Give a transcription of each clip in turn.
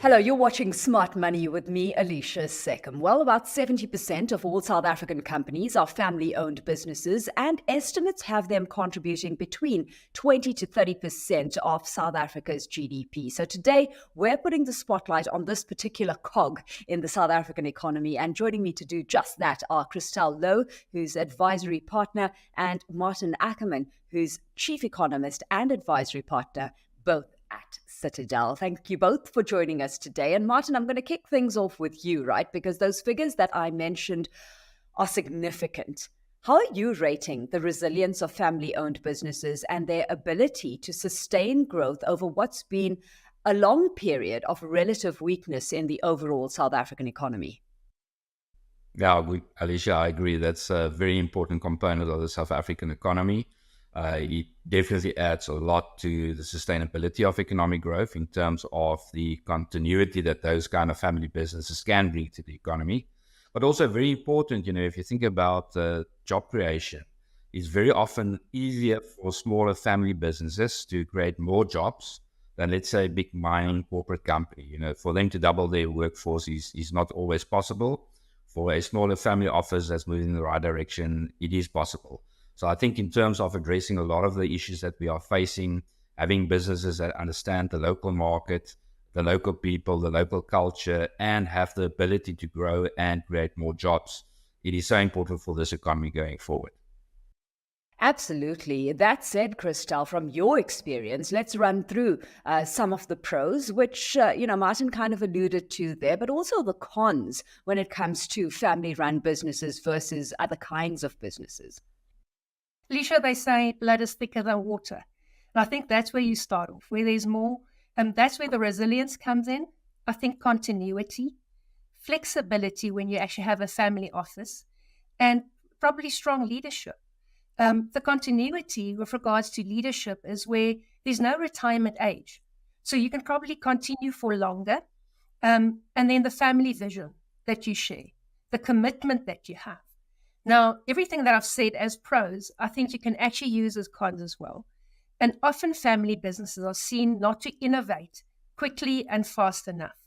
Hello, you're watching Smart Money with me, Alishia Seckam. Well, about 70% of all South African companies are family-owned businesses, and estimates have them contributing between 20 to 30% of South Africa's GDP. So today, we're putting the spotlight on this particular cog in the South African economy, and joining me to do just that are Christelle Louw, who's advisory partner, and Maarten Ackerman, who's chief economist and advisory partner, both at Citadel. Thank you both for joining us today. And Maarten, I'm going to kick things off with you, right? Because those figures that I mentioned are significant. How are you rating the resilience of family-owned businesses and their ability to sustain growth over what's been a long period of relative weakness in the overall South African economy? Yeah, Alishia, I agree. That's a very important component of the South African economy. It definitely adds a lot to the sustainability of economic growth in terms of the continuity that those kind of family businesses can bring to the economy. But also very important, if you think about job creation, it's very often easier for smaller family businesses to create more jobs than, let's say, a big mining corporate company. For them to double their workforce is not always possible. For a smaller family office that's moving in the right direction, it is possible. So I think in terms of addressing a lot of the issues that we are facing, having businesses that understand the local market, the local people, the local culture, and have the ability to grow and create more jobs, it is so important for this economy going forward. Absolutely. That said, Christelle, from your experience, let's run through some of the pros, which, Maarten kind of alluded to there, but also the cons when it comes to family-run businesses versus other kinds of businesses. Alishia, they say blood is thicker than water. And I think that's where you start off, where there's more. And that's where the resilience comes in. I think continuity, flexibility when you actually have a family office, and probably strong leadership. The continuity with regards to leadership is where there's no retirement age. So you can probably continue for longer. And then the family vision that you share, the commitment that you have. Now, everything that I've said as pros, I think you can actually use as cons as well. And often family businesses are seen not to innovate quickly and fast enough.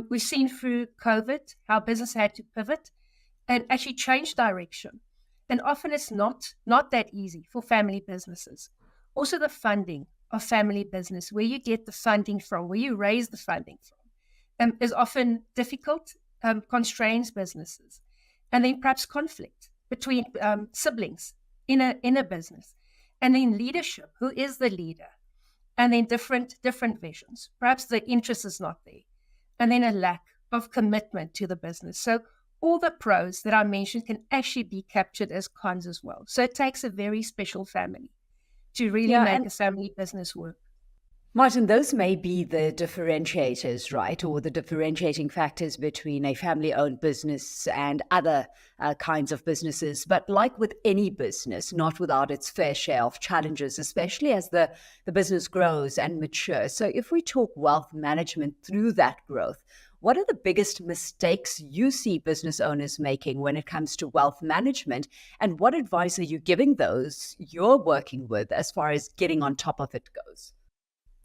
We've seen through COVID how business had to pivot and actually change direction. And often it's not that easy for family businesses. Also, the funding of family business, where you get the funding from, where you raise the funding from, is often difficult, constrains businesses. And then perhaps conflict between siblings in a business. And then leadership, who is the leader? And then different visions. Perhaps the interest is not there. And then a lack of commitment to the business. So all the pros that I mentioned can actually be captured as cons as well. So it takes a very special family to really make a family business work. Maarten, those may be the differentiators, right? Or the differentiating factors between a family-owned business and other kinds of businesses. But like with any business, not without its fair share of challenges, especially as the business grows and matures. So if we talk wealth management through that growth, what are the biggest mistakes you see business owners making when it comes to wealth management? And what advice are you giving those you're working with as far as getting on top of it goes?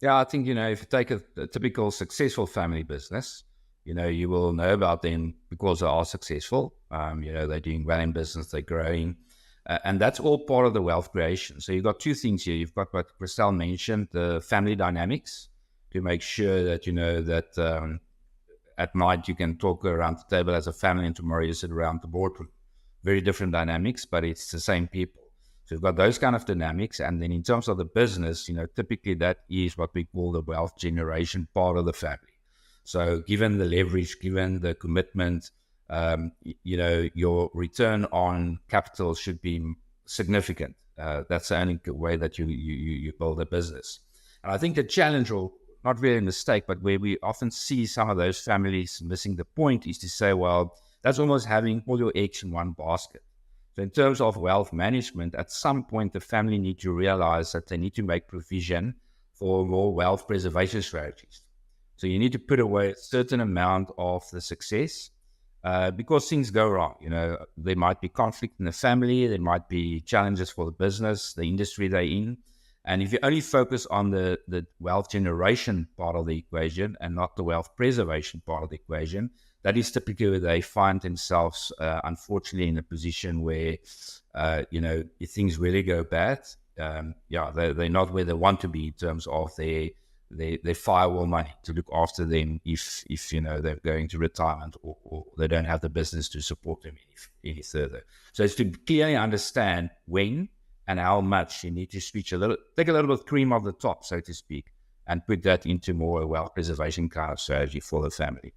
Yeah, I think, if you take a typical successful family business, you will know about them because they are successful. They're doing well in business, they're growing. And that's all part of the wealth creation. So you've got two things here. You've got what Christelle mentioned, the family dynamics, to make sure that, that at night you can talk around the table as a family and tomorrow you sit around the boardroom. Very different dynamics, but it's the same people. So you've got those kind of dynamics. And then in terms of the business, typically that is what we call the wealth generation part of the family. So given the leverage, given the commitment, your return on capital should be significant. That's the only way that you build a business. And I think the challenge, or not really a mistake, but where we often see some of those families missing the point, is to say, well, that's almost having all your eggs in one basket. So in terms of wealth management, at some point, the family need to realize that they need to make provision for more wealth preservation strategies. So you need to put away a certain amount of the success because things go wrong. There might be conflict in the family, there might be challenges for the business, the industry they're in. And if you only focus on the wealth generation part of the equation and not the wealth preservation part of the equation, that is typically where they find themselves, unfortunately, in a position where, if things really go bad, they're not where they want to be in terms of their firewall money to look after them if they're going to retirement or they don't have the business to support them any further. So it's to clearly understand when and how much you need to take a little bit of cream off the top, so to speak, and put that into more a wealth preservation kind of strategy for the family.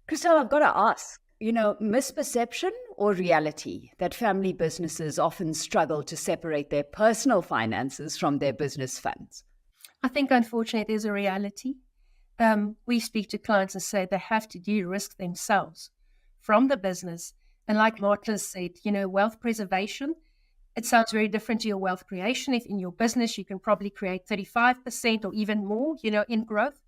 Christelle, I've got to ask, misperception or reality that family businesses often struggle to separate their personal finances from their business funds? I think, unfortunately, there's a reality. We speak to clients and say they have to de-risk themselves from the business. And like Maarten said, wealth preservation, it sounds very different to your wealth creation. If in your business, you can probably create 35% or even more, in growth.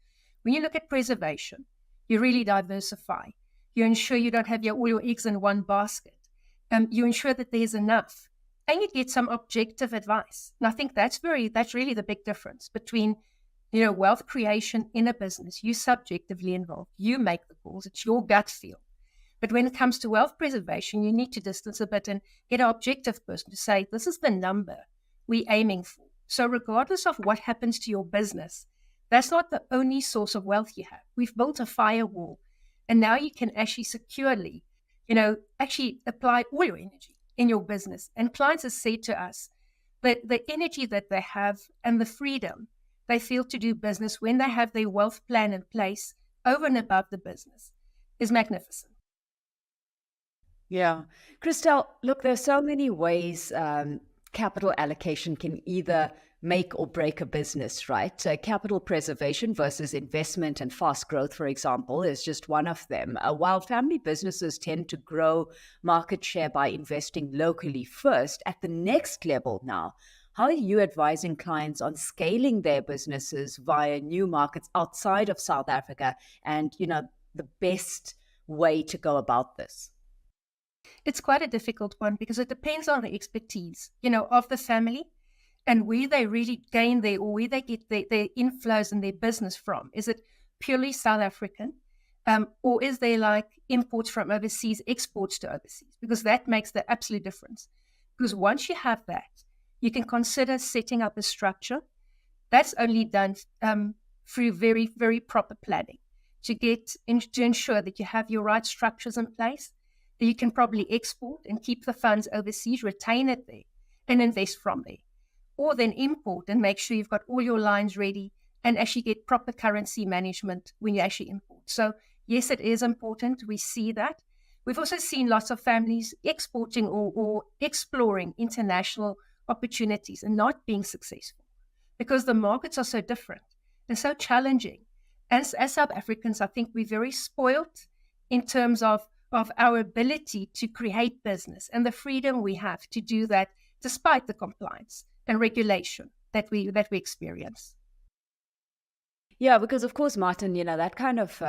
When you look at preservation, you really diversify. You ensure you don't have all your eggs in one basket. You ensure that there's enough. And you get some objective advice. And I think that's really the big difference between, wealth creation in a business. You subjectively involved. You make the calls. It's your gut feel. But when it comes to wealth preservation, you need to distance a bit and get an objective person to say, this is the number we're aiming for. So regardless of what happens to your business, that's not the only source of wealth you have. We've built a firewall. And now you can actually securely, actually apply all your energy in your business. And clients have said to us that the energy that they have and the freedom they feel to do business when they have their wealth plan in place over and above the business is magnificent. Yeah. Christelle, look, there's so many ways capital allocation can either make or break a business, right? Capital preservation versus investment and fast growth, for example, is just one of them. While family businesses tend to grow market share by investing locally first, at the next level now, how are you advising clients on scaling their businesses via new markets outside of South Africa and, the best way to go about this? It's quite a difficult one because it depends on the expertise, of the family and where they really gain or where they get their inflows and their business from. Is it purely South African? Or is there like imports from overseas, exports to overseas? Because that makes the absolute difference. Because once you have that, you can consider setting up a structure. That's only done through very, very proper planning to ensure that you have your right structures in place, that you can probably export and keep the funds overseas, retain it there, and invest from there. Or then import and make sure you've got all your lines ready and actually get proper currency management when you actually import. So yes, it is important. We see that. We've also seen lots of families exporting or exploring international opportunities and not being successful because the markets are so different and so challenging. As South Africans, I think we're very spoiled in terms of our ability to create business and the freedom we have to do that despite the compliance and regulation that we experience. Yeah, because of course, Maarten, that kind of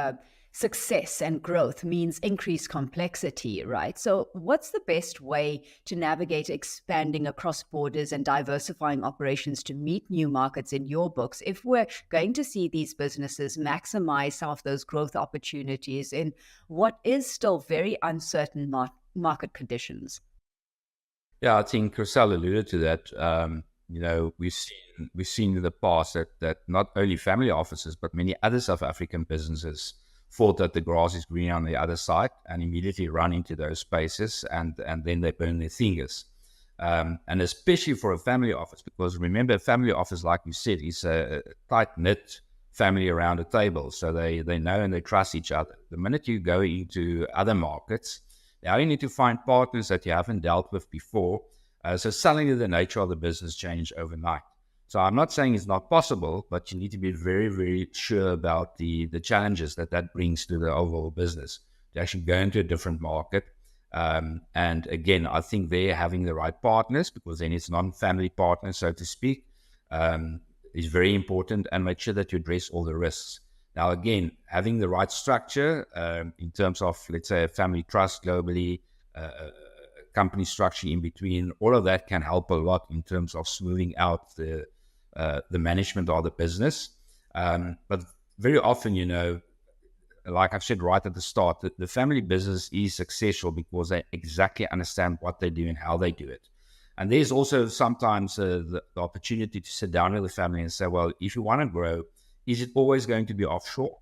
success and growth means increased complexity, right? So what's the best way to navigate expanding across borders and diversifying operations to meet new markets in your books if we're going to see these businesses maximize some of those growth opportunities in what is still very uncertain market conditions? Yeah, I think Christelle alluded to that. We've seen in the past that not only family offices, but many other South African businesses thought that the grass is green on the other side and immediately run into those spaces and then they burn their fingers. And especially for a family office, because remember, a family office, like you said, is a tight-knit family around a table. So they know and they trust each other. The minute you go into other markets, now you need to find partners that you haven't dealt with before. So suddenly the nature of the business changed overnight. So I'm not saying it's not possible, but you need to be very, very sure about the challenges that brings to the overall business to actually go into a different market. And again, I think they're having the right partners, because then it's non-family partners, so to speak, is very important, and make sure that you address all the risks. Now, again, having the right structure in terms of, let's say, a family trust globally, company structure in between, all of that can help a lot in terms of smoothing out the management of the business. But very often, like I've said right at the start, the family business is successful because they exactly understand what they do and how they do it. And there's also sometimes the opportunity to sit down with the family and say, well, if you want to grow, is it always going to be offshore?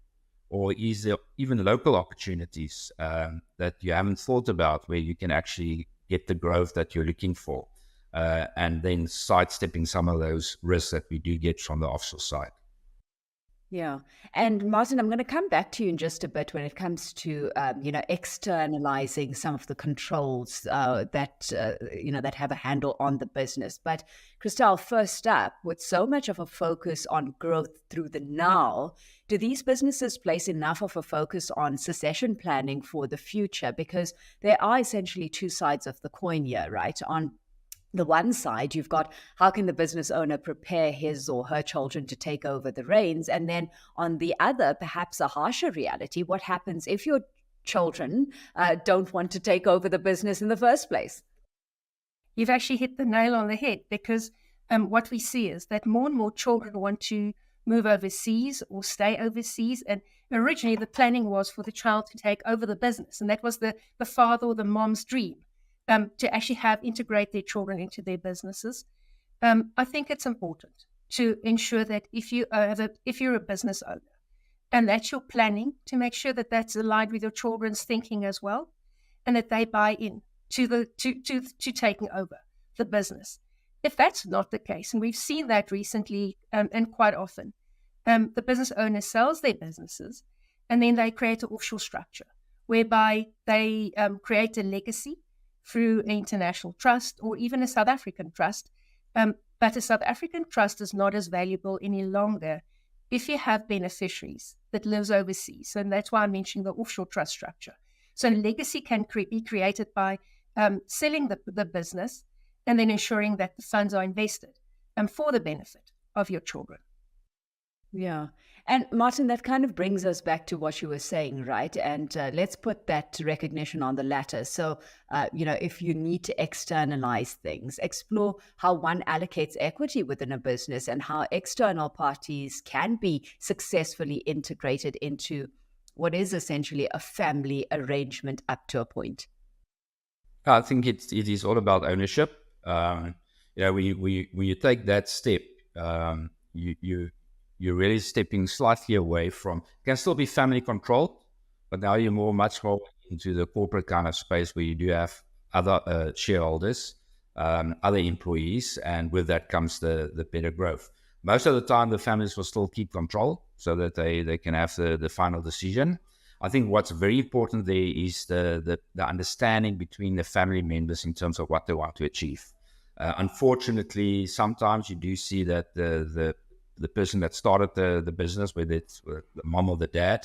Or is there even local opportunities that you haven't thought about where you can actually get the growth that you're looking for? And then sidestepping some of those risks that we do get from the offshore side. Yeah. And Maarten, I'm going to come back to you in just a bit when it comes to, externalizing some of the controls that have a handle on the business. But Christelle, first up, with so much of a focus on growth through the now, do these businesses place enough of a focus on succession planning for the future? Because there are essentially two sides of the coin here, right? On the one side, you've got how can the business owner prepare his or her children to take over the reins? And then on the other, perhaps a harsher reality, what happens if your children don't want to take over the business in the first place? You've actually hit the nail on the head, because what we see is that more and more children want to move overseas or stay overseas. And originally the planning was for the child to take over the business. And that was the father or the mom's dream. To actually integrate their children into their businesses. I think it's important to ensure that if you're a business owner, and that's your planning, to make sure that that's aligned with your children's thinking as well, and that they buy in to taking over the business. If that's not the case, and we've seen that recently and quite often, the business owner sells their businesses, and then they create an offshore structure whereby they create a legacy through an international trust or even a South African trust. But a South African trust is not as valuable any longer if you have beneficiaries that lives overseas. And that's why I'm mentioning the offshore trust structure. So legacy can be created by selling the business and then ensuring that the funds are invested for the benefit of your children. Yeah. And Maarten, that kind of brings us back to what you were saying, right? And let's put that recognition on the latter. So, if you need to externalize things, explore how one allocates equity within a business and how external parties can be successfully integrated into what is essentially a family arrangement up to a point. I think it is all about ownership. When you take that step, you're really stepping slightly away from, it can still be family controlled, but now you're much more into the corporate kind of space where you do have other shareholders, other employees, and with that comes the better growth. Most of the time, the families will still keep control so that they can have the final decision. I think what's very important there is the understanding between the family members in terms of what they want to achieve. Unfortunately, sometimes you do see that the person that started the business, whether it's the mom or the dad,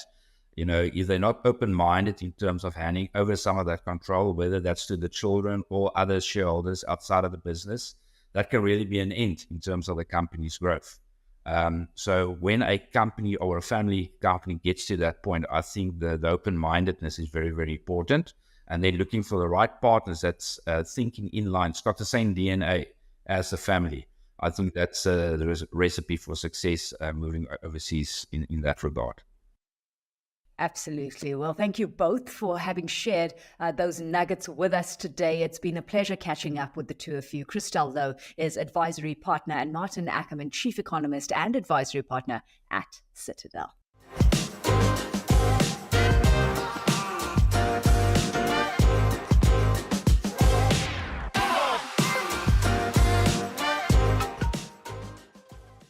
if they're not open-minded in terms of handing over some of that control, whether that's to the children or other shareholders outside of the business, that can really be an end in terms of the company's growth. So when a company or a family company gets to that point, I think the open-mindedness is very, very important. And they're looking for the right partners that's thinking in line. It's got the same DNA as the family. I think that's the recipe for success moving overseas in that regard. Absolutely. Well, thank you both for having shared those nuggets with us today. It's been a pleasure catching up with the two of you. Christelle Louw is advisory partner and Maarten Ackerman, chief economist and advisory partner at Citadel.